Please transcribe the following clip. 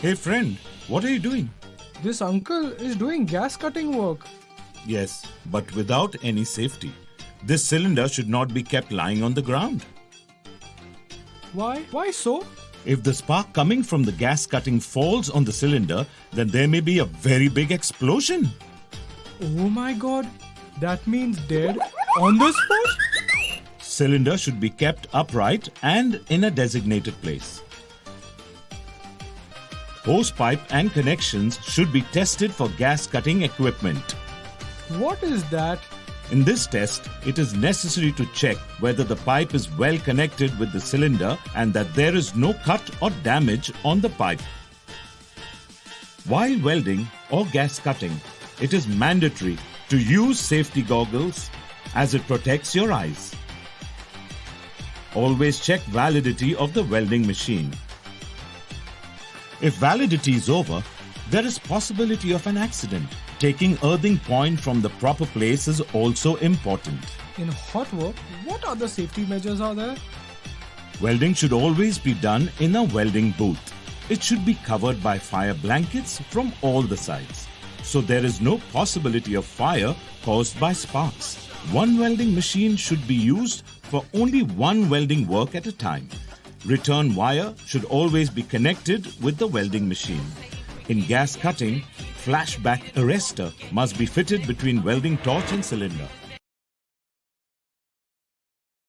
Hey friend, what are you doing? This uncle is doing gas cutting work. Yes, but without any safety. This cylinder should not be kept lying on the ground. Why? Why so? If the spark coming from the gas cutting falls on the cylinder, then there may be a very big explosion. Oh my god. That means dead on the spot? Cylinder should be kept upright and in a designated place. Hose pipe and connections should be tested for gas cutting equipment. What is that? In this test, it is necessary to check whether the pipe is well connected with the cylinder and that there is no cut or damage on the pipe. While welding or gas cutting, it is mandatory to use safety goggles as it protects your eyes. Always check validity of the welding machine. If validity is over, there is possibility of an accident. Taking earthing point from the proper place is also important. In hot work, what other safety measures are there? Welding should always be done in a welding booth. It should be covered by fire blankets from all the sides, so there is no possibility of fire caused by sparks. One welding machine should be used for only one welding work at a time. Return wire should always be connected with the welding machine. In gas cutting, flashback arrestor must be fitted between welding torch and cylinder.